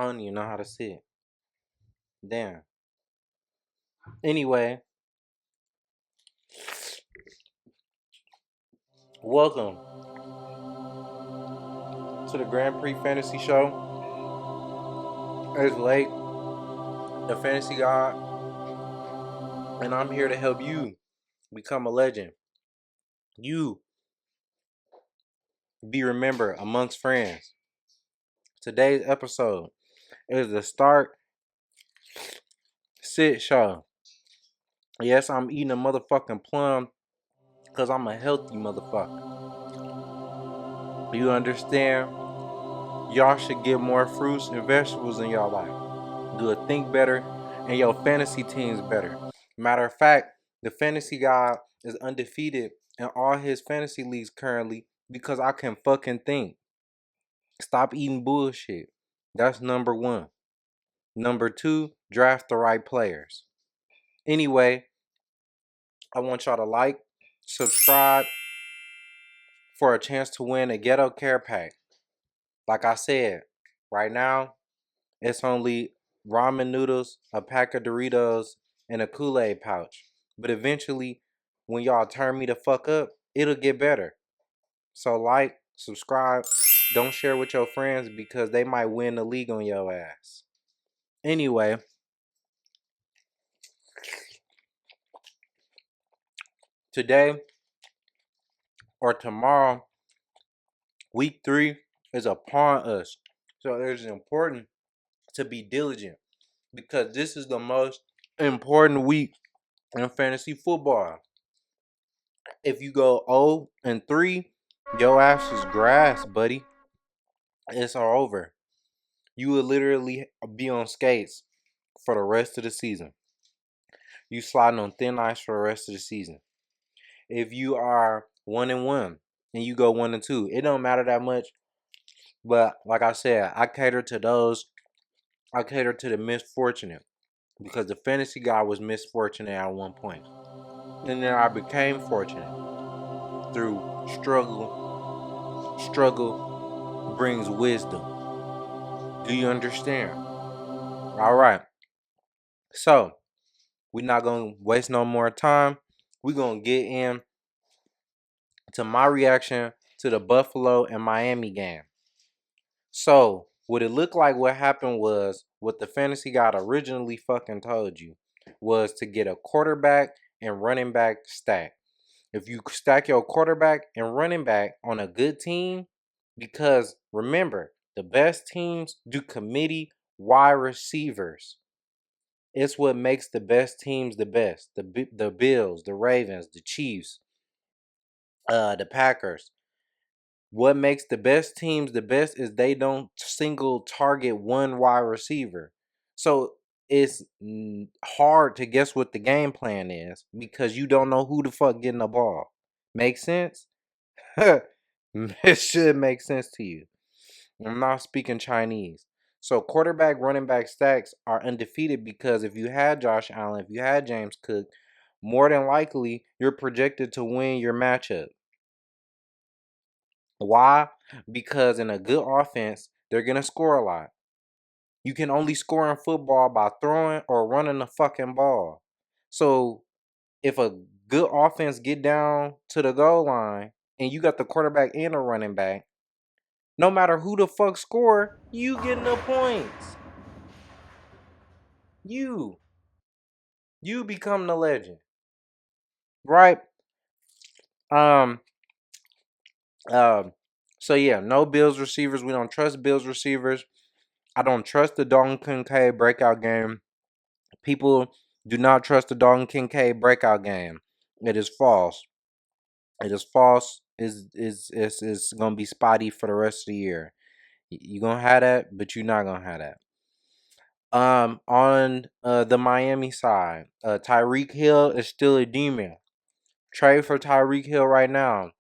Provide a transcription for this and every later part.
don't even know how to sit. Damn. Anyway, welcome to the Grand Prix Fantasy Show. It's late, the Fantasy God, and I'm here to help you become a legend. You be remembered amongst friends. Today's episode is the Start Sit Show. Yes, I'm eating a motherfucking plum because I'm a healthy motherfucker. You understand? Y'all should get more fruits and vegetables in y'all life. Do it think better and your fantasy teams better. Matter of fact, the fantasy guy is undefeated in all his fantasy leagues currently because I can fucking think. Stop eating bullshit. That's number one. Number two, draft the right players. Anyway, I want y'all to like, subscribe for a chance to win a ghetto care pack. Like I said, right now, it's only ramen noodles, a pack of Doritos, and a Kool-Aid pouch. But eventually, when y'all turn me the fuck up, it'll get better. So like, subscribe, don't share with your friends because they might win the league on your ass. Anyway, today or tomorrow, week 3 is upon us. So it is important to be diligent because this is the most important week in fantasy football. If you go 0-3, your ass is grass, buddy. It's all over. You will literally be on skates for the rest of the season. You sliding on thin ice for the rest of the season. If you are 1-1 and you go 1-2, it don't matter that much. But like I said, I cater to those. I cater to the misfortunate because the fantasy guy was misfortunate at one point, and then I became fortunate through struggle. Struggle brings wisdom. Do you understand? All right. So we're not gonna waste no more time. We're gonna get in to my reaction to the Buffalo and Miami game. So what it looked like what happened was what the fantasy god originally fucking told you was to get a quarterback and running back stack. If you stack your quarterback and running back on a good team, because remember, the best teams do committee wide receivers. It's what makes the best teams the best. The Bills, the Ravens, the Chiefs, the Packers. What makes the best teams the best is they don't single target one wide receiver. So it's hard to guess what the game plan is because you don't know who the fuck getting the ball. Make sense? It should make sense to you. I'm not speaking Chinese. So quarterback, running back stacks are undefeated because if you had Josh Allen, if you had James Cook, more than likely you're projected to win your matchup. Why? Because in a good offense, they're going to score a lot. You can only score in football by throwing or running the fucking ball. So if a good offense get down to the goal line and you got the quarterback and a running back, no matter who the fuck score, you getting the points. You become the legend. Right? Um so yeah, no Bills receivers. We don't trust Bills receivers. I don't trust the Dalton Kincaid breakout game. People do not trust the Dalton Kincaid breakout game. It is false. It is false. Is gonna be spotty for the rest of the year. You're gonna have that, but you're not gonna have that. On the Miami side, Tyreek Hill is still a demon. Trade for Tyreek Hill right now.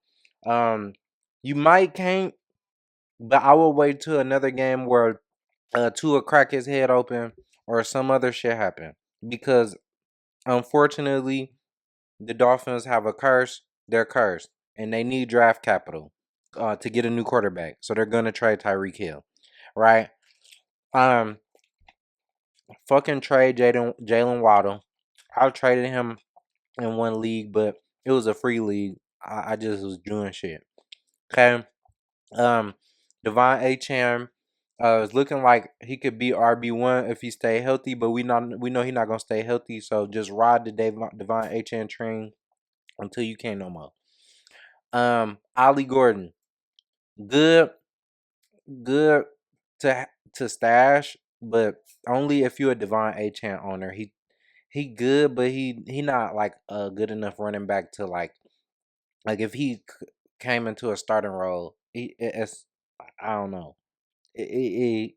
You might can't, but I will wait till another game where Tua crack his head open or some other shit happen because unfortunately the Dolphins have a curse. They're cursed and they need draft capital to get a new quarterback. So they're gonna trade Tyreek Hill, right? Um, fucking trade Jalen Waddle. I traded him in one league, but it was a free league. I just was doing shit. Okay. Um, Devon Achane is looking like he could be RB1 if he stay healthy, but we know he's not gonna stay healthy. So just ride the Devon Achane train until you can't no more. Ollie Gordon, good, good to stash, but only if you're a Devon Achane owner. He good, but he not like a good enough running back to like if he came into a starting role, it's I don't know. He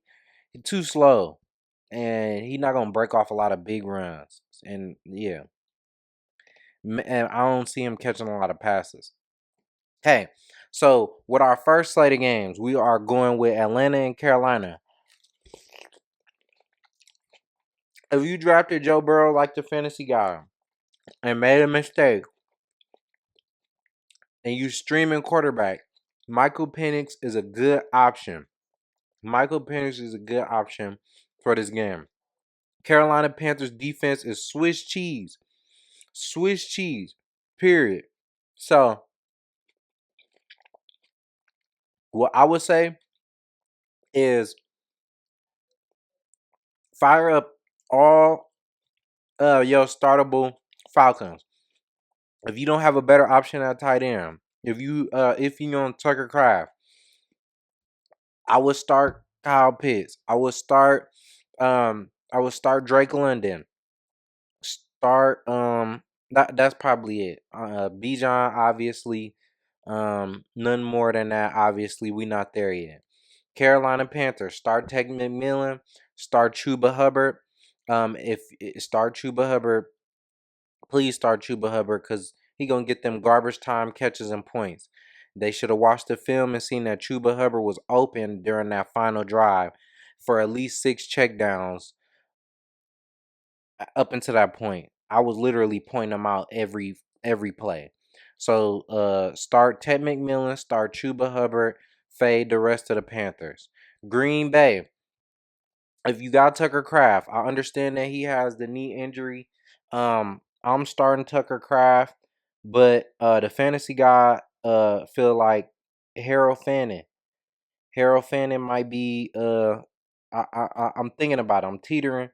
too slow, and he not gonna break off a lot of big runs. And yeah, and I don't see him catching a lot of passes. Okay, so with our first slate of games, we are going with Atlanta and Carolina. If you drafted Joe Burrow like the fantasy guy and made a mistake, and you streaming quarterback, Michael Penix is a good option. Michael Penix is a good option for this game. Carolina Panthers defense is Swiss cheese. Swiss cheese. Period. So what I would say is fire up all your startable Falcons. If you don't have a better option at tight end, if you on Tucker Craft, I would start Kyle Pitts. I would start Drake London. Start that's probably it. Bijan obviously. None more than that. Obviously, we not there yet. Carolina Panthers, start Tech McMillan, start Chuba Hubbard. If start Chuba Hubbard, please start Chuba Hubbard because he gonna get them garbage time catches and points. They should have watched the film and seen that Chuba Hubbard was open during that final drive for at least 6 checkdowns up until that point. I was literally pointing them out every play. So start Ted McMillan, start Chuba Hubbard, fade the rest of the Panthers. Green Bay. If you got Tucker Craft, I understand that he has the knee injury. I'm starting Tucker Craft, but the fantasy guy feel like Harold Fanning. Harold Fanning might be I'm thinking about it. I'm teetering.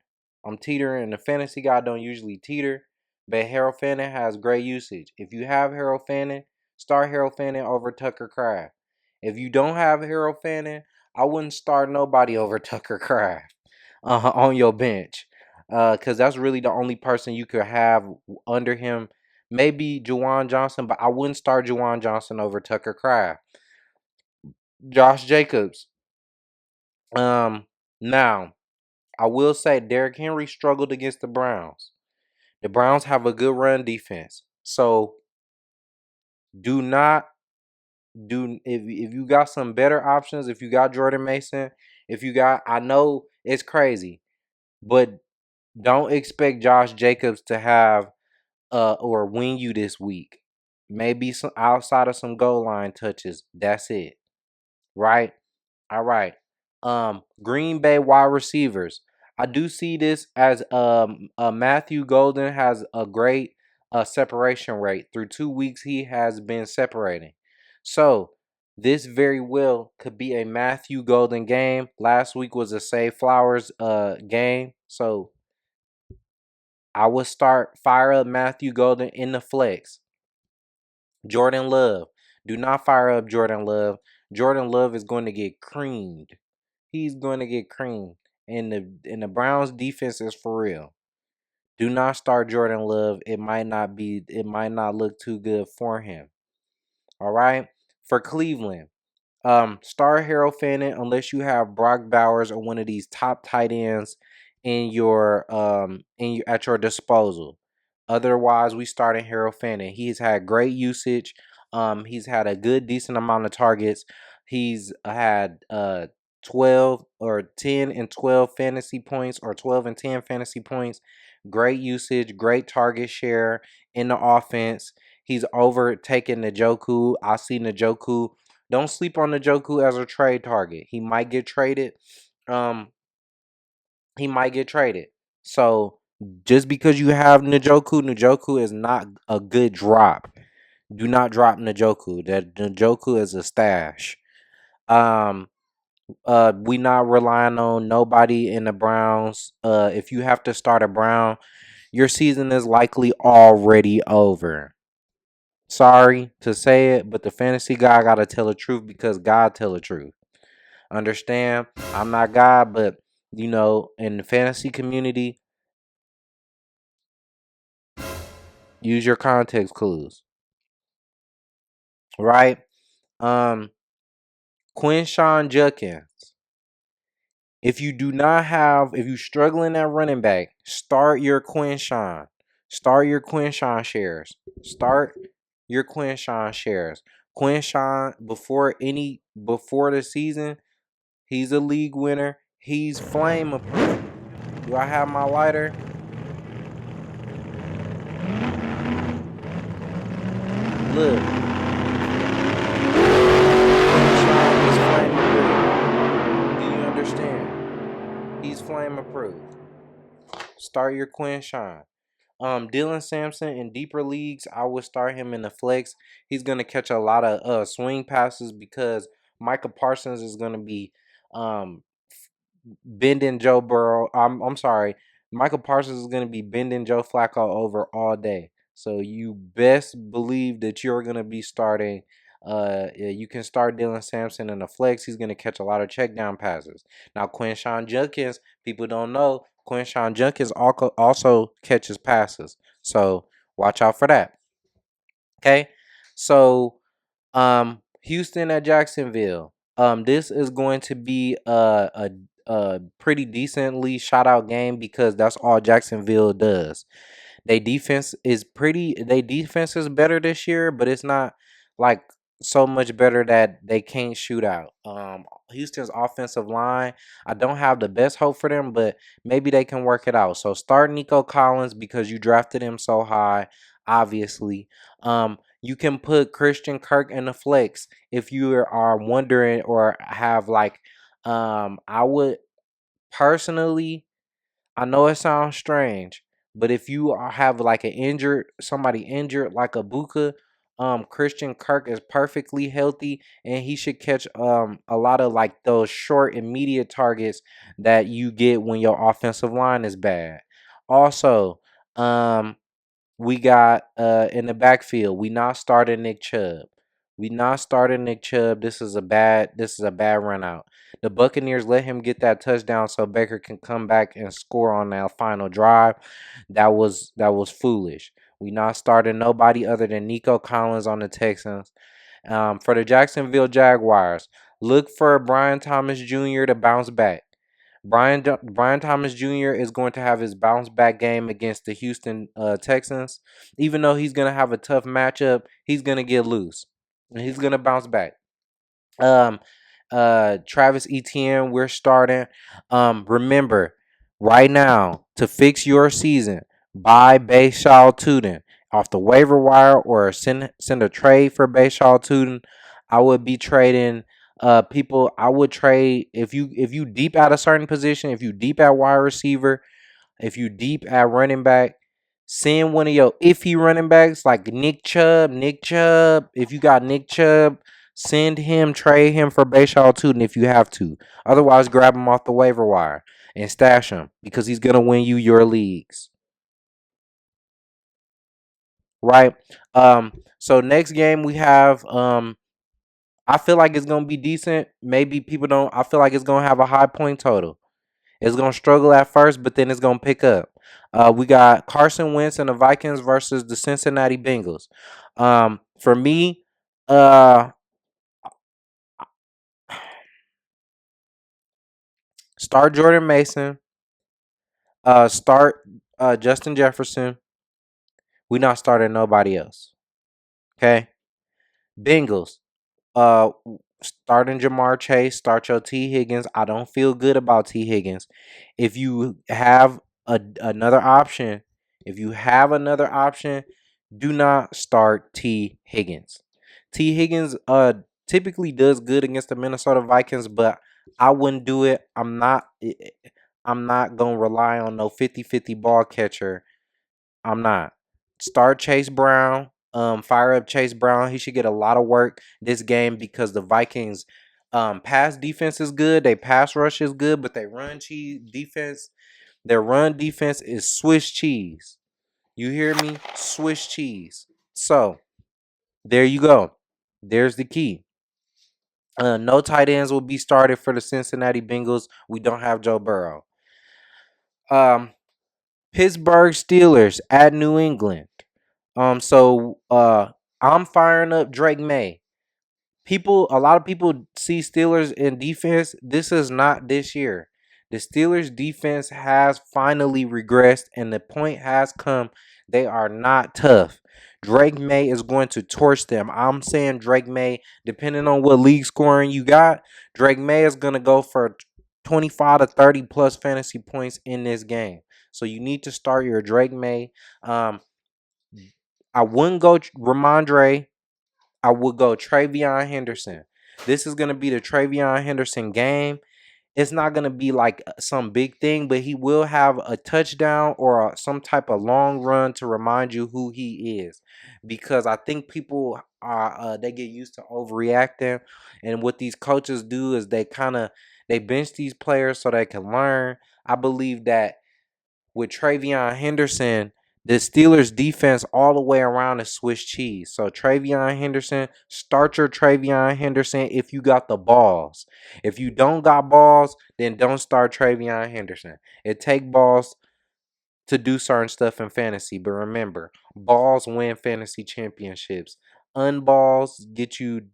The fantasy guy don't usually teeter, but Harold Fanning has great usage. If you have Harold Fanning, start Harold Fanning over Tucker Craft. If you don't have Harold Fanning, I wouldn't start nobody over Tucker Craft on your bench, because that's really the only person you could have under him. Maybe Juwan Johnson, but I wouldn't start Juwan Johnson over Tucker Craft. Josh Jacobs. Now I will say Derrick Henry struggled against the Browns. The Browns have a good run defense. So do not do if you got some better options, if you got Jordan Mason, if you got I know it's crazy, but don't expect Josh Jacobs to have or win you this week. Maybe some outside of some goal line touches. That's it. Right? All right. Green Bay wide receivers. I do see this as Matthew Golden has a great separation rate. Through 2 weeks, he has been separating. So this very well could be a Matthew Golden game. Last week was a Save Flowers game. So I would fire up Matthew Golden in the flex. Jordan Love. Do not fire up Jordan Love. Jordan Love is going to get creamed. He's going to get creamed. And the Browns defense is for real. Do not start Jordan Love. It might not look too good for him. All right? For Cleveland, start Harold Fanning unless you have Brock Bowers or one of these top tight ends at your disposal. Otherwise, we starting Harold Fanning. He's had great usage. He's had a good decent amount of targets. He's had 12 or 10 and 12 fantasy points or 12 and 10 fantasy points. Great usage, great target share in the offense. He's overtaken Njoku. I see Njoku. Don't sleep on Njoku as a trade target. He might get traded. he might get traded. So just because you have Njoku is not a good drop. Do not drop Njoku. That Njoku is a stash. Um, we not relying on nobody in the Browns. If you have to start a Brown, your season is likely already over. Sorry to say it, but the fantasy guy gotta tell the truth because God tell the truth. Understand? I'm not God, but in the fantasy community, use your context clues, right? Um, Quinshon Judkins. If you struggling at running back, start your Quinshon. Start your Quinshon shares. Start your Quinshon shares. Quinshon before the season, he's a league winner. He's flame approved. Do I have my lighter? Look, Quinshon is flame approved. Do you understand? He's flame approved. Start your Quinshon. Dylan Sampson in deeper leagues, I would start him in the flex. He's gonna catch a lot of swing passes because Micah Parsons is gonna be um bending Joe Burrow. I'm sorry, Michael Parsons is gonna be bending Joe Flacco over all day. So you best believe that you're gonna be starting. Yeah, you can start Dylan Sampson in the flex. He's gonna catch a lot of check down passes. Now Quinshon Judkins, people don't know Quinshon Judkins also catches passes. So watch out for that. Okay, so Houston at Jacksonville. This is going to be a pretty decently shot out game because that's all Jacksonville does. They defense is better this year, but it's not like so much better that they can't shoot out. Houston's offensive line, I don't have the best hope for them, but maybe they can work it out. So start Nico Collins because you drafted him so high, obviously. You can put Christian Kirk in the flex if you are wondering or have I would personally, I know it sounds strange, but if you have like somebody injured like a Buka, Christian Kirk is perfectly healthy and he should catch a lot of like those short immediate targets that you get when your offensive line is bad. Also, we got in the backfield, we not starting Nick Chubb. We not starting Nick Chubb. This is a bad run out. The Buccaneers let him get that touchdown so Baker can come back and score on that final drive. That was foolish. We not starting nobody other than Nico Collins on the Texans. For the Jacksonville Jaguars, look for Brian Thomas Jr. to bounce back. Brian Thomas Jr. is going to have his bounce back game against the Houston Texans. Even though he's going to have a tough matchup, he's going to get loose and he's going to bounce back. Um, Travis Etienne, we're starting. Remember, right now to fix your season, buy Bayshaw Tuden off the waiver wire or send a trade for Bayshaw Tuden. I would be trading people. I would trade if you deep at a certain position, if you deep at wide receiver, if you deep at running back, send one of your iffy running backs like Nick Chubb. If you got Nick Chubb, send him, trade him for Bayshaw Tootin if you have to. Otherwise, grab him off the waiver wire and stash him because he's gonna win you your leagues. Right. So next game we have I feel like it's gonna be decent. Maybe people don't. I feel like it's gonna have a high point total. It's gonna struggle at first, but then it's gonna pick up. We got Carson Wentz and the Vikings versus the Cincinnati Bengals. For me, uh, start Jordan Mason. Start Justin Jefferson. We not starting nobody else. Okay. Bengals. Uh, Starting Jamar Chase, start your T Higgins. I don't feel good about T Higgins. If you have another option, do not start T Higgins. T Higgins typically does good against the Minnesota Vikings, but I wouldn't do it. I'm not going to rely on no 50-50 ball catcher. I'm not. Start Chase Brown. Fire up Chase Brown. He should get a lot of work this game because the Vikings pass defense is good. They pass rush is good, but their run defense is Swiss cheese. You hear me? Swiss cheese. So there you go. There's the key. No tight ends will be started for the Cincinnati Bengals. We don't have Joe Burrow. Pittsburgh Steelers at New England. I'm firing up Drake May. A lot of people see Steelers in defense. This is not this year. The Steelers defense has finally regressed, and the point has come. They are not tough. Drake May is going to torch them. I'm saying Drake May, depending on what league scoring you got, Drake May is going to go for 25 to 30 plus fantasy points in this game. So you need to start your Drake May. I wouldn't go Ramondre. I would go Travion Henderson. This is going to be the Travion Henderson game. It's not going to be like some big thing, but he will have a touchdown or some type of long run to remind you who he is. Because I think people they get used to overreacting, and what these coaches do is they bench these players so they can learn. I believe that with Travion Henderson, the Steelers defense all the way around is Swiss cheese. So Travion Henderson, start your Travion Henderson if you got the balls. If you don't got balls, then don't start Travion Henderson. It take balls to do certain stuff in fantasy, but remember, balls win fantasy championships. Unballs get you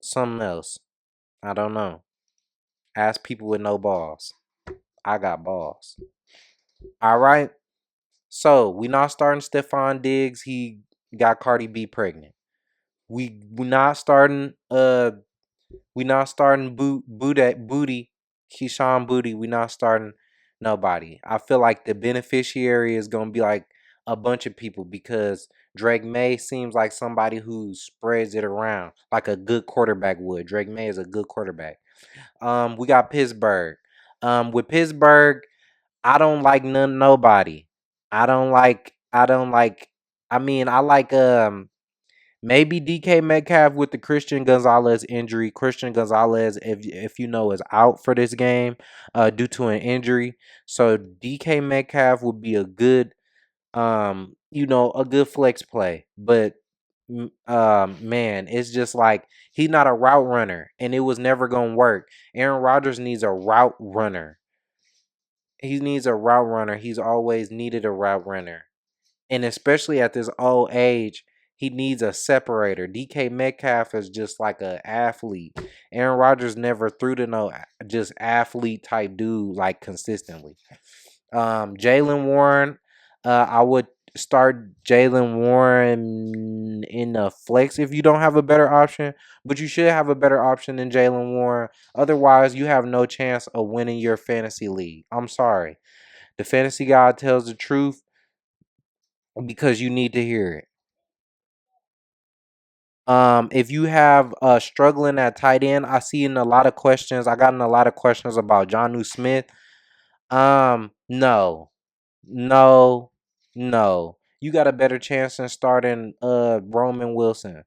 something else. I don't know. Ask people with no balls. I got balls. All right. So we not starting Stephon Diggs. He got Cardi B pregnant. We not starting Booty. Quinshon Booty. We not starting nobody. I feel like the beneficiary is gonna be like a bunch of people because Drake May seems like somebody who spreads it around like a good quarterback would. Drake May is a good quarterback. We got Pittsburgh. With Pittsburgh, I don't like nobody. I like maybe DK Metcalf with the Christian Gonzalez injury. Christian Gonzalez, if you know, is out for this game due to an injury. So DK Metcalf would be a good a good flex play. But man, it's just like he's not a route runner and it was never gonna work. Aaron Rodgers needs a route runner. He needs a route runner. He's always needed a route runner. And especially at this old age, he needs a separator. DK Metcalf is just like an athlete. Aaron Rodgers never threw to no just athlete type dude like consistently. Jaylen Warren, I would start Jaylen Warren in the flex if you don't have a better option, but you should have a better option than Jaylen Warren. Otherwise, you have no chance of winning your fantasy league. I'm sorry. The fantasy god tells the truth because you need to hear it. If you have struggling at tight end, I see in a lot of questions. I got in a lot of questions about Jonnu Smith. No, no, no. You got a better chance than starting Roman Wilson.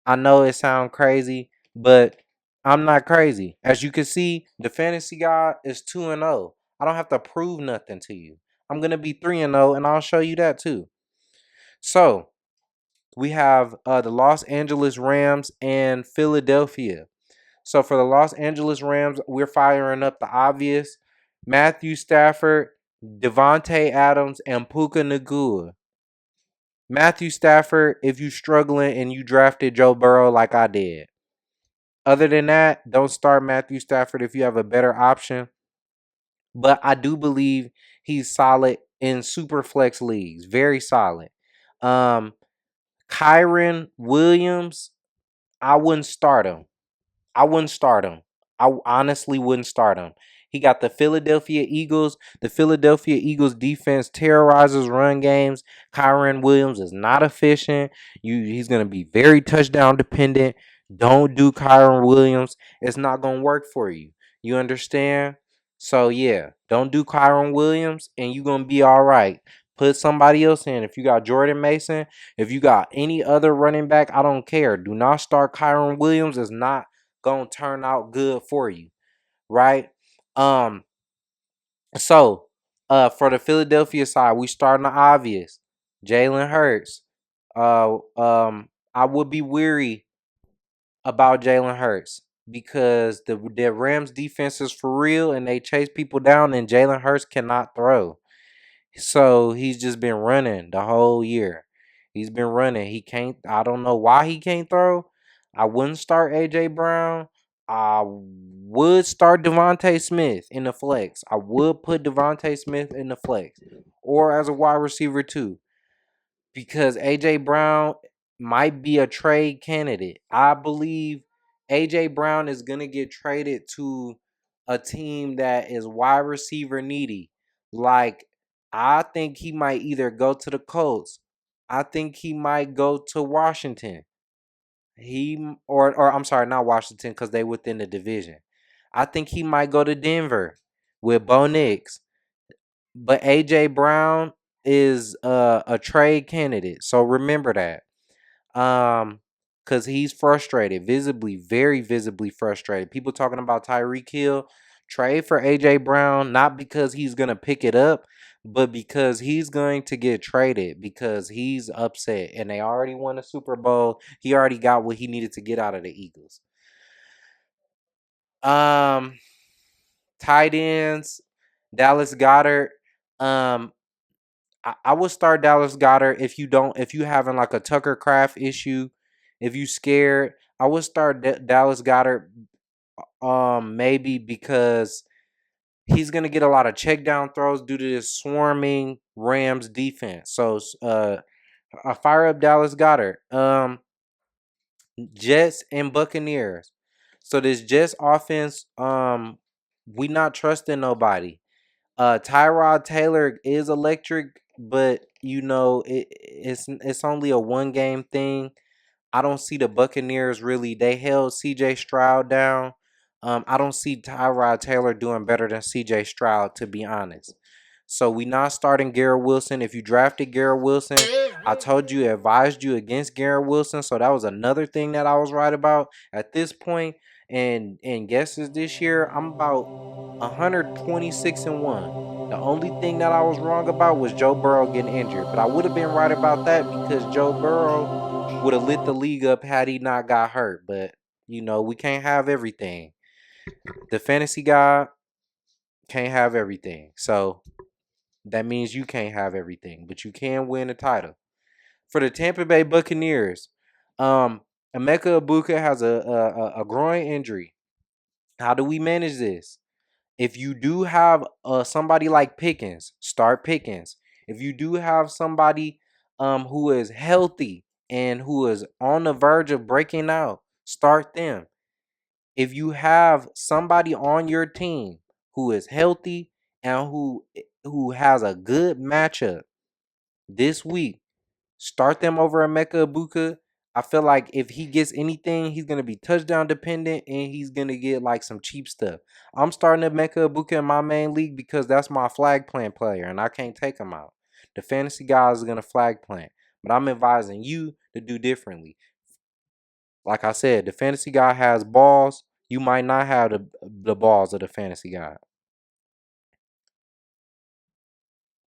I know it sounds crazy, but I'm not crazy. As you can see, the fantasy guy is 2-0. I don't have to prove nothing to you. I'm gonna be 3-0, and I'll show you that too. So we have the Los Angeles Rams and Philadelphia. So for the Los Angeles Rams, we're firing up the obvious. Matthew Stafford, Devontae Adams, and Puka Nacua. Matthew Stafford, if you struggling and you drafted Joe Burrow like I did. Other than that, don't start Matthew Stafford if you have a better option. But I do believe he's solid in super flex leagues. Very solid. Kyron Williams, I wouldn't start him. I honestly wouldn't start him. He got the Philadelphia Eagles. The Philadelphia Eagles defense terrorizes run games. Kyron Williams is not efficient. He's going to be very touchdown dependent. Don't do Kyron Williams. It's not gonna work for you. You understand? So yeah, don't do Kyron Williams, and you're gonna be all right. Put somebody else in. If you got Jordan Mason, if you got any other running back, I don't care. Do not start Kyron Williams. It's not gonna turn out good for you, right? Um, so for the Philadelphia side, we starting the obvious. Jalen Hurts. I would be weary about Jalen Hurts because the Rams defense is for real and they chase people down and Jalen Hurts cannot throw. So he's just been running the whole year. He's been running. He can't. I don't know why he can't throw. I wouldn't start AJ Brown. I would start Devontae Smith in the flex. I would put Devontae Smith in the flex or as a wide receiver too because AJ Brown might be a trade candidate. I believe AJ Brown is going to get traded to a team that is wide receiver needy. Like, I think he might either go to the Colts. I think he might go to Washington. Or I'm sorry, not Washington because they within the division. I think he might go to Denver with Bo Nix. But AJ Brown is a trade candidate. So remember that. Because he's frustrated, visibly, very visibly frustrated. People talking about Tyreek Hill. Trade for AJ Brown, not because he's gonna pick it up, but because he's going to get traded because he's upset and they already won a Super Bowl. He already got what he needed to get out of the Eagles. Um, Tight ends, Dallas Goddard. Um, I would start Dallas Goddard if you having like a Tucker Craft issue, if you scared, I would start Dallas Goddard maybe because he's gonna get a lot of check down throws due to this swarming Rams defense. So I fire up Dallas Goddard. Jets and Buccaneers. So this Jets offense, we not trusting nobody. Tyrod Taylor is electric, but you know it's only a one game thing. I don't see the Buccaneers really. They held C.J. Stroud down. I don't see Tyrod Taylor doing better than C.J. Stroud, to be honest. So we not starting Garrett Wilson. If you drafted Garrett Wilson, I told you, advised you against Garrett Wilson. So that was another thing that I was right about at this point. And guesses this year, I'm about 126-1. The only thing that I was wrong about was Joe Burrow getting injured, but I would have been right about that because Joe Burrow would have lit the league up had he not got hurt. But you know, we can't have everything. The fantasy guy can't have everything. So that means you can't have everything, but you can win a title. For the Tampa Bay Buccaneers, Emeka Ibuka has a groin injury. How do we manage this? If you do have somebody like Pickens, start Pickens. If you do have somebody who is healthy and who is on the verge of breaking out, start them. If you have somebody on your team who is healthy and who has a good matchup this week, start them over Emeka Ibuka. I feel like if he gets anything, he's gonna be touchdown dependent and he's gonna get like some cheap stuff. I'm starting Emeka Ibuka in my main league because that's my flag plant player and I can't take him out. The fantasy guys are gonna flag plant, but I'm advising you to do differently. Like I said, the fantasy guy has balls. You might not have the balls of the fantasy guy.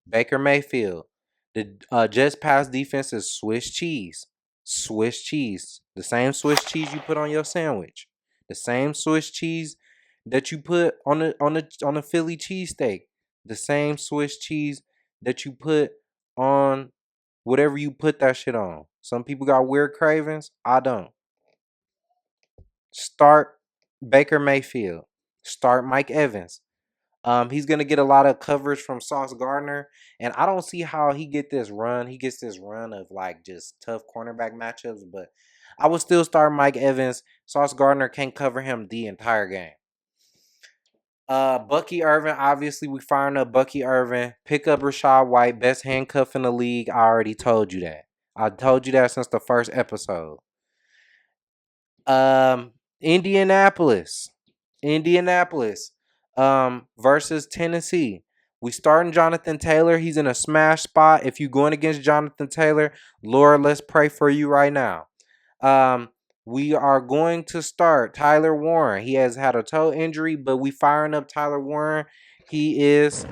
Baker Mayfield. The Jets pass defense is Swiss cheese. Swiss cheese. The same Swiss cheese you put on your sandwich. The same Swiss cheese that you put on a Philly cheesesteak. The same Swiss cheese that you put on whatever you put that shit on. Some people got weird cravings. I don't. Start Baker Mayfield. Start Mike Evans. He's gonna get a lot of coverage from Sauce Gardner, and I don't see how he get this run. He gets this run of like just tough cornerback matchups, but I would still start Mike Evans. Sauce Gardner can't cover him the entire game. Bucky Irvin, obviously we firing up Bucky Irvin. Pick up Rachaad White, best handcuff in the league. I already told you that. I told you that since the first episode. Indianapolis. Indianapolis versus Tennessee. We starting Jonathan Taylor. He's in a smash spot. If you're going against Jonathan Taylor, Lord, let's pray for you right now. Um, we are going to start Tyler Warren. He has had a toe injury, but we firing up Tyler Warren. He is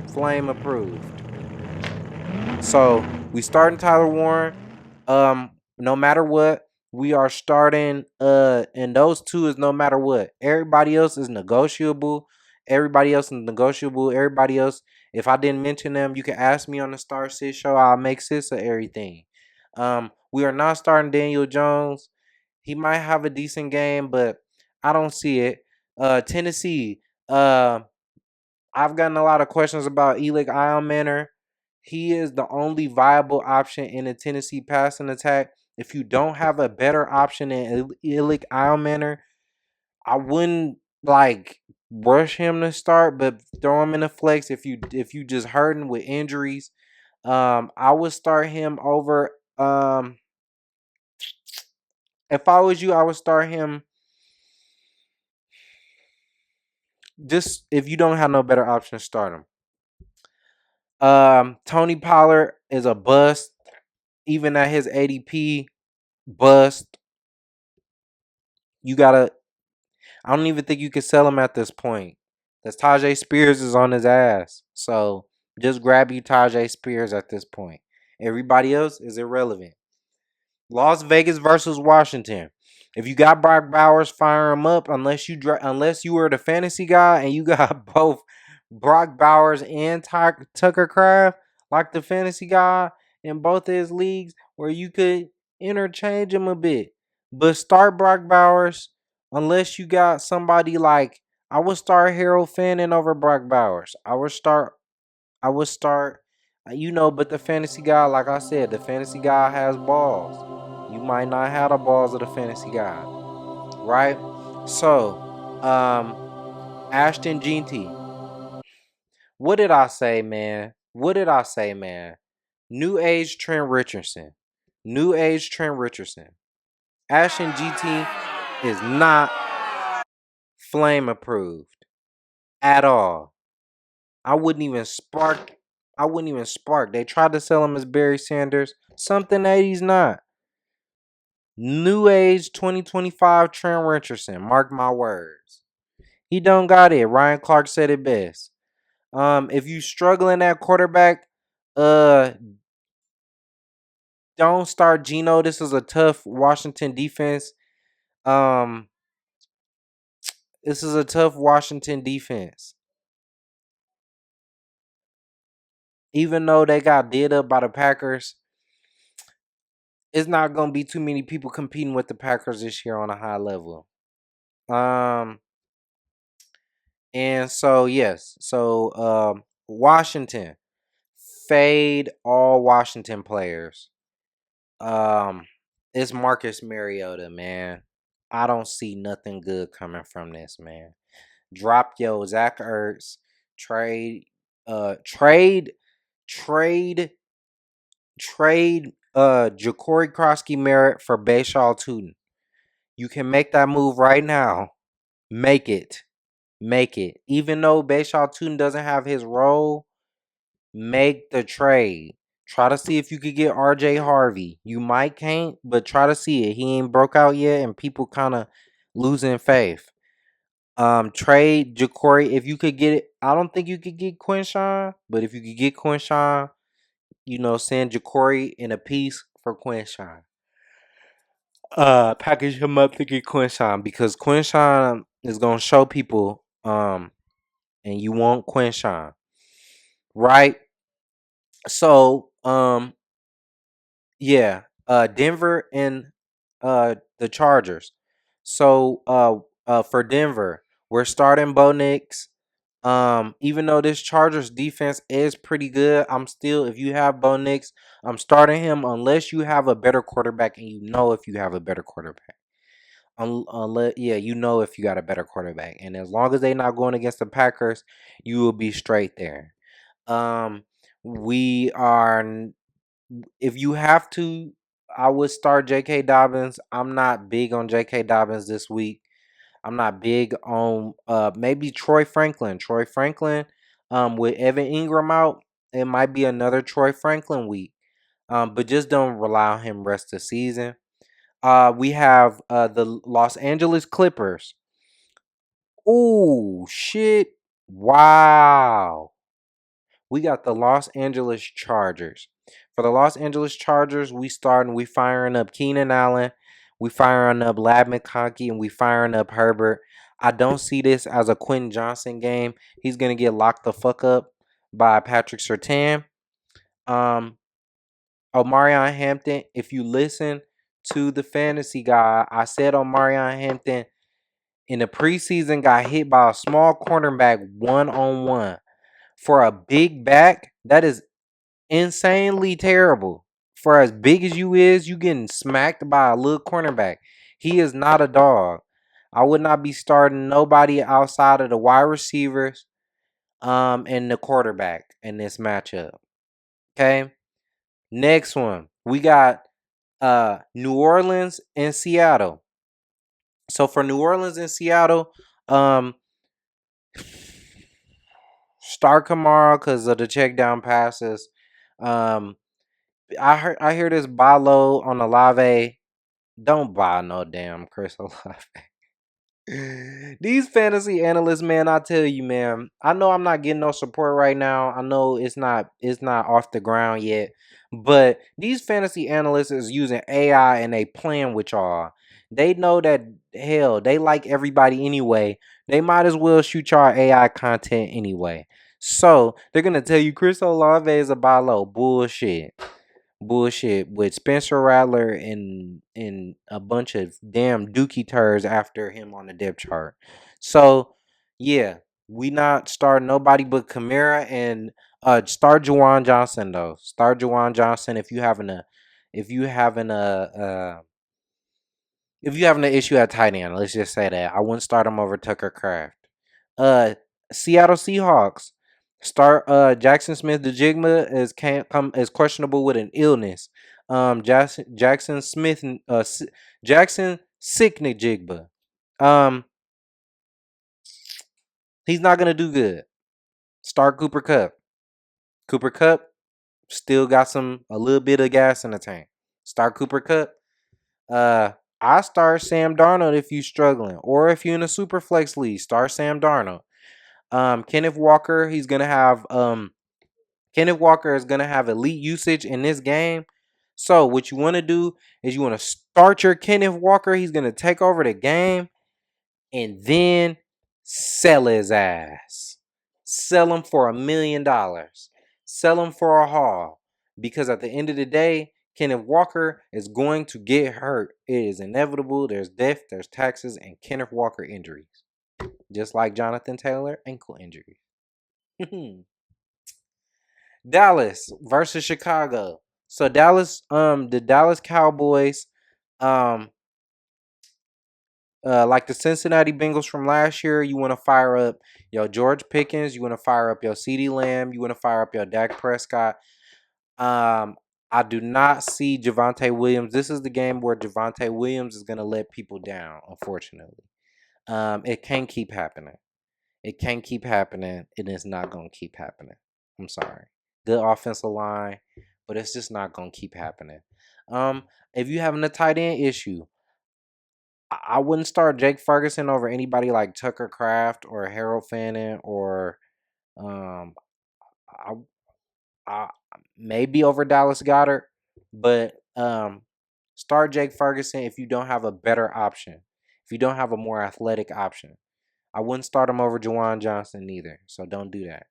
flame approved. So we starting Tyler Warren. No matter what, we are starting and those two is no matter what. Everybody else is negotiable. Everybody else is negotiable. Everybody else, if I didn't mention them, you can ask me on the Star Six show. I'll make sense of everything. We are not starting Daniel Jones. He might have a decent game, but I don't see it. Tennessee. I've gotten a lot of questions about Elic Eilmanor. He is the only viable option in the Tennessee passing attack. If you don't have a better option than Elic Eilmanor, I wouldn't like rush him to start, but throw him in the flex if you just hurting with injuries. I would start him over. If I was you, I would start him. Just if you don't have no better option, start him. Tony Pollard is a bust, even at his ADP. Bust. You gotta. I don't even think you can sell him at this point. Because Tajay Spears is on his ass. So just grab you Tajay Spears at this point. Everybody else is irrelevant. Las Vegas versus Washington. If you got Brock Bowers, fire him up. Unless you were the fantasy guy and you got both Brock Bowers and Tucker Craft, like the fantasy guy in both of his leagues, where you could interchange them a bit. But start Brock Bowers unless you got somebody like I would start Harold Fanning over Brock Bowers. I would start, but the fantasy guy, like I said, the fantasy guy has balls. You might not have the balls of the fantasy guy, right? So, Ashton Jeanty. What did I say, man? What did I say, man? New age Trent Richardson. New age Trent Richardson. Ashton GT is not flame approved at all. I wouldn't even spark. They tried to sell him as Barry Sanders. Something that he's not. New age 2025 Trent Richardson. Mark my words. He don't got it. Ryan Clark said it best. If you struggling at quarterback, don't start Geno. This is a tough Washington defense. Um, this is a tough Washington defense. Even though they got did up by the Packers, it's not gonna be too many people competing with the Packers this year on a high level. Um, and so yes, so Washington, fade all Washington players. Um, it's Marcus Mariota, man. I don't see nothing good coming from this, man. Drop yo Zach Ertz, trade, trade, trade, trade, Ja'Cory Krosky Merritt for Bashaw Tootin. You can make that move right now. Make it. Make it. Even though Bashaw Tootin doesn't have his role, make the trade. Try to see if you could get RJ Harvey. You might can't, but try to see it. He ain't broke out yet, and people kind of losing faith. Trade Ja'Cory if you could get it. I don't think you could get Quinshon, but if you could get Quinshon, send Ja'Cory in a piece for Quinshon. Package him up to get Quinshon because Quinshon is gonna show people. And you want Quinshon, right? So, yeah, Denver and the Chargers. So, for Denver, we're starting Bo Nix. Even though this Chargers defense is pretty good, if you have Bo Nix, I'm starting him unless you have a better quarterback, and if you have a better quarterback. Unless, yeah, if you got a better quarterback, and as long as they're not going against the Packers, you will be straight there. We are. If you have to, I would start J.K. Dobbins. I'm not big on J.K. Dobbins this week. I'm not big on maybe Troy Franklin. Troy Franklin, with Evan Ingram out, it might be another Troy Franklin week. But just don't rely on him rest of the season. We have the Los Angeles Clippers. Oh shit! Wow. We got the Los Angeles Chargers. For the Los Angeles Chargers, we firing up Keenan Allen, we firing up Lab McConkey, and we firing up Herbert. I don't see this as a Quentin Johnson game. He's gonna get locked the fuck up by Patrick Surtain. Um, Omarion Hampton. If you listen to the fantasy guy, I said Omarion Hampton in the preseason got hit by a small cornerback 1-on-1. For a big back, that is insanely terrible. For as big as you getting smacked by a little cornerback. He is not a dog. I would not be starting nobody outside of the wide receivers and the quarterback in this matchup. Okay? Next one. We got New Orleans and Seattle. So for New Orleans and Seattle, start Kamara because of the check down passes. I hear this buy low on Olave. Don't buy no damn Chris Olave. These fantasy analysts, man, I tell you, man. I know I'm not getting no support right now. I know it's not off the ground yet. But these fantasy analysts is using AI and they playing with y'all. They know that hell, they like everybody anyway. They might as well shoot y'all AI content anyway. So they're gonna tell you Chris Olave is a buy low. Bullshit with Spencer Rattler and a bunch of damn dookie turds after him on the depth chart. So yeah, we not starting nobody but Kamara and start Juwan Johnson though. Start Juwan Johnson if you having a if you having an issue at tight end. Let's just say that I wouldn't start him over Tucker Craft. Uh, Seattle Seahawks start Jackson Smith. The Jigma is questionable with an illness. Jackson Smith Jackson Sicknick Jigba. He's not gonna do good. Start Cooper Cup. Cooper Cup still got a little bit of gas in the tank. Start Cooper Cup. I start Sam Darnold if you struggling, or if you're in a super flex league, start Sam Darnold. Kenneth Walker, Kenneth Walker is gonna have elite usage in this game. So what you want to do is you want to start your Kenneth Walker. He's gonna take over the game, and then sell his ass. Sell him for $1 million. Sell him for a haul. Because at the end of the day, Kenneth Walker is going to get hurt. It is inevitable. There's death, there's taxes, and Kenneth Walker injuries. Just like Jonathan Taylor, ankle injuries. Dallas versus Chicago. So the Dallas Cowboys, like the Cincinnati Bengals from last year, you want to fire up your George Pickens, you want to fire up your CeeDee Lamb, you want to fire up your Dak Prescott. I do not see Javonte Williams. This is the game where Javonte Williams is gonna let people down, unfortunately. It can't keep happening. It can't keep happening. It is not gonna keep happening. I'm sorry. Good offensive line, but it's just not gonna keep happening. If you having a tight end issue, I wouldn't start Jake Ferguson over anybody like Tucker Kraft or Harold Fannin or um I, I maybe over Dallas Goedert, but start Jake Ferguson if you don't have a better option. If you don't have a more athletic option. I wouldn't start him over Juwan Johnson either, so don't do that.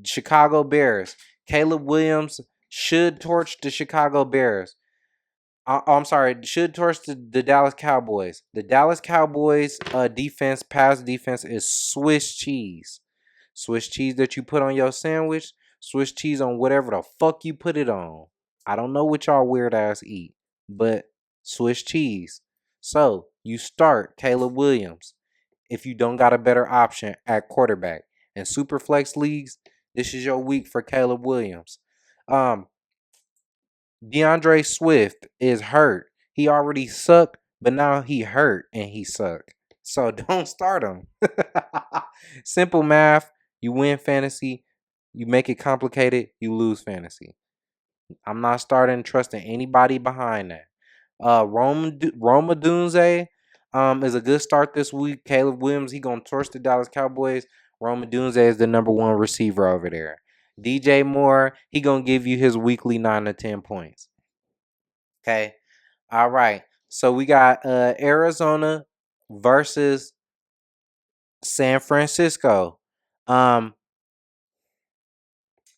Chicago Bears. Caleb Williams should torch the Chicago Bears. I'm sorry, should torch the Dallas Cowboys. The Dallas Cowboys pass defense is Swiss cheese. Swiss cheese that you put on your sandwich, Swiss cheese on whatever the fuck you put it on. I don't know what y'all weird ass eat, but Swiss cheese. So you start Caleb Williams if you don't got a better option at quarterback. In super flex leagues, this is your week for Caleb Williams. DeAndre Swift is hurt. He already sucked, but now he hurt and he sucked. So don't start him. Simple math. You win fantasy. You make it complicated. You lose fantasy. I'm not starting trusting anybody behind that. Roma Dunze is a good start this week. Caleb Williams, he gonna torch the Dallas Cowboys. Roma Dunze is the number one receiver over there. DJ Moore, he gonna give you his weekly 9 to 10 points. Okay. All right. So we got Arizona versus San Francisco.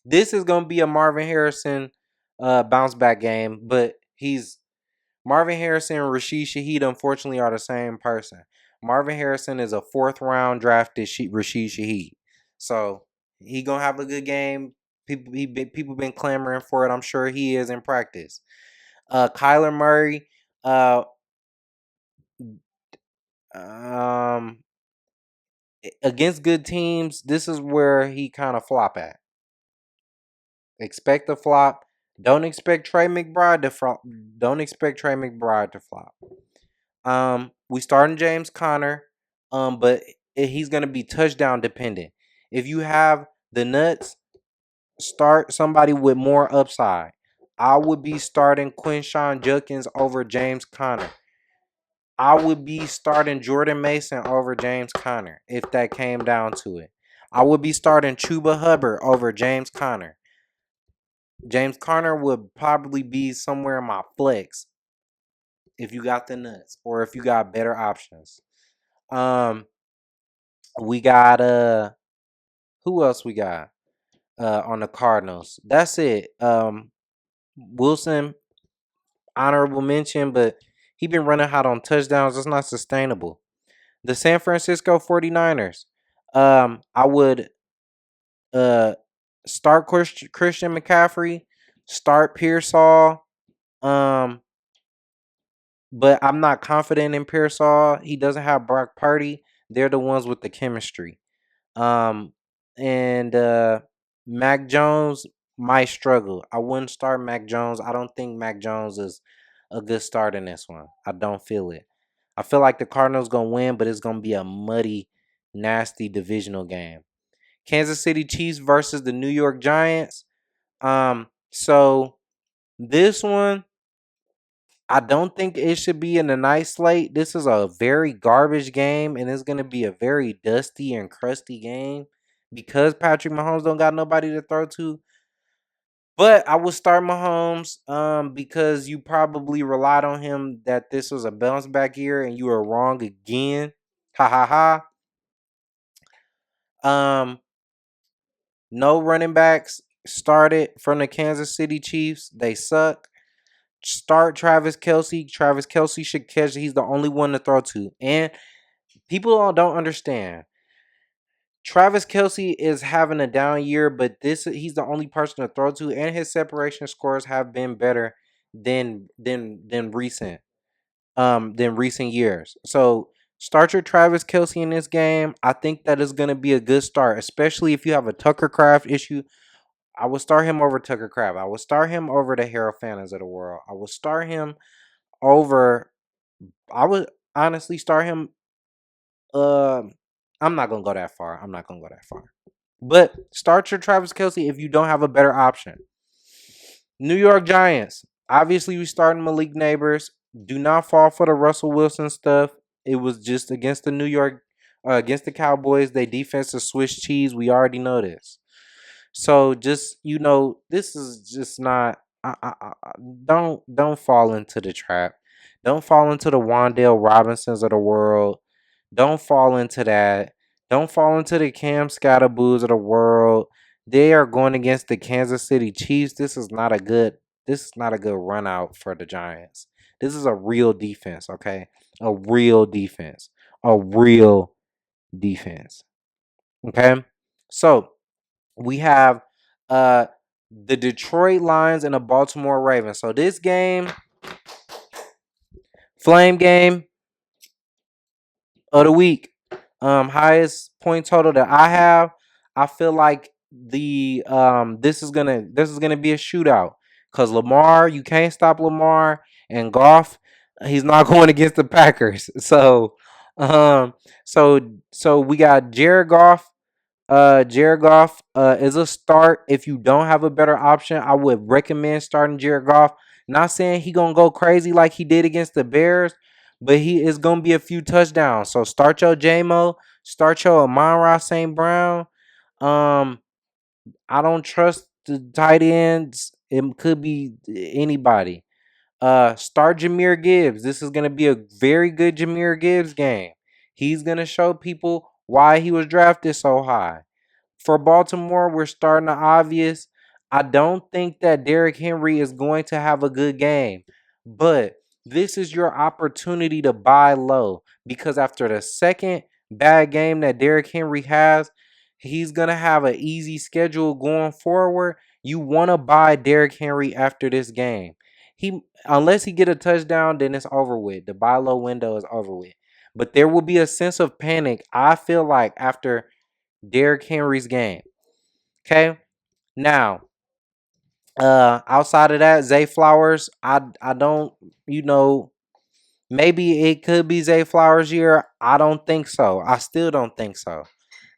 This is gonna be a Marvin Harrison bounce back game, but Marvin Harrison and Rashid Shaheed unfortunately are the same person. Marvin Harrison is a 4th round drafted Rashid Shaheed. So he gonna have a good game. People been clamoring for it. I'm sure he is in practice. Kyler Murray, against good teams, this is where he kind of flop at. Expect a flop. Don't expect Trey McBride to flop. We starting James Conner, but he's gonna be touchdown dependent. If you have the nuts, start somebody with more upside. I would be starting Quinshon Judkins over James Conner. I would be starting Jordan Mason over James Conner if that came down to it. I would be starting Chuba Hubbard over James Conner. James Conner would probably be somewhere in my flex if you got the nuts or if you got better options. We got who else we got on the Cardinals? That's it. Wilson, honorable mention, but he been running hot on touchdowns. It's not sustainable. The San Francisco 49ers. I would start Christian McCaffrey, start Pearsall. But I'm not confident in Pearsall. He doesn't have Brock Purdy. They're the ones with the chemistry. And Mac Jones might struggle. I wouldn't start Mac Jones. I don't think Mac Jones is a good start in this one. I don't feel it. I feel like the Cardinals gonna win, but it's gonna be a muddy, nasty divisional game. Kansas City Chiefs versus the New York Giants. So this one, I don't think it should be in a nice slate. This is a very garbage game, and it's gonna be a very dusty and crusty game because Patrick Mahomes don't got nobody to throw to. But I would start Mahomes because you probably relied on him that this was a bounce back year, and you were wrong again. Ha ha ha. No running backs started from the Kansas City Chiefs. They suck. Start Travis Kelce. Travis Kelce should catch. He's the only one to throw to. And people don't understand. Travis Kelce is having a down year, but he's the only person to throw to, and his separation scores have been better than recent years. So start your Travis Kelce in this game. I think that is going to be a good start, especially if you have a Tucker Craft issue. I would start him over Tucker Craft. I would start him over the Harold Fantas of the world. I would start him over. I would honestly start him. I'm not gonna go that far. But start your Travis Kelce if you don't have a better option. New York Giants. Obviously, we starting Malik Neighbors. Do not fall for the Russell Wilson stuff. It was just against against the Cowboys. They defense is Swiss cheese. We already know this. So just this is just not. Don't fall into the trap. Don't fall into the Wandale Robinsons of the world. Don't fall into that. Don't fall into the Cam Scatterboos of the world. They are going against the Kansas City Chiefs. This is not a good run out for the Giants. This is a real defense, okay? A real defense. A real defense. Okay? So, we have the Detroit Lions and the Baltimore Ravens. So this game, flame game of the week. Highest point total that I have. I feel like this is gonna be a shootout. Because Lamar, you can't stop Lamar. And Goff, he's not going against the Packers. So we got Jared Goff. Jared Goff is a start. If you don't have a better option, I would recommend starting Jared Goff. Not saying he gonna go crazy like he did against the Bears, but he is gonna be a few touchdowns. So start your JMO, start your Amon-Ra St. Brown. Um, I don't trust the tight ends. It could be anybody. Start Jahmyr Gibbs. This is gonna be a very good Jahmyr Gibbs game. He's gonna show people why he was drafted so high. For Baltimore, we're starting the obvious. I don't think that Derrick Henry is going to have a good game, but this is your opportunity to buy low because after the second bad game that Derrick Henry has, he's going to have an easy schedule going forward. You want to buy Derrick Henry after this game. Unless he get a touchdown, then it's over with. The buy low window is over with. But there will be a sense of panic, I feel like, after Derrick Henry's game. Okay. Now, outside of that, Zay Flowers, I don't, maybe it could be Zay Flowers' year. I don't think so. I still don't think so.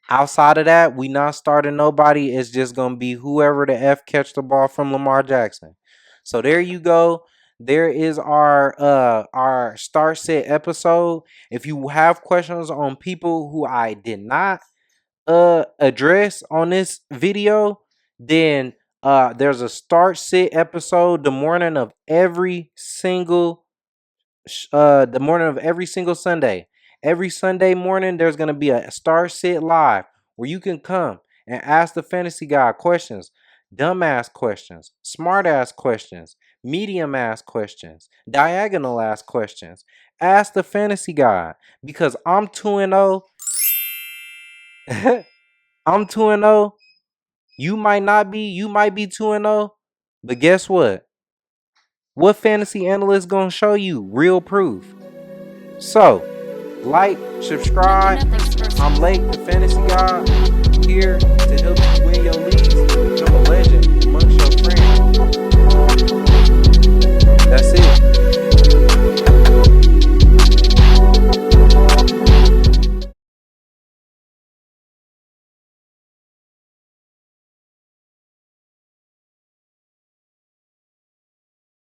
Outside of that, we not starting nobody. It's just gonna be whoever the F catch the ball from Lamar Jackson. So there you go. There is our start sit episode. If you have questions on people who I did not address on this video, then there's a start sit episode the morning of every single Sunday. Every Sunday morning there's going to be a start sit live where you can come and ask the fantasy guy questions, dumbass questions, smart ass questions, medium ass questions, diagonal ass questions. Ask the fantasy guy because I'm 2-0. I'm 2-0. You might not be. You might be 2-0. But guess what? What fantasy analyst gonna show you real proof? So, like, subscribe. I'm Lake, the fantasy guy, here to help you win your league.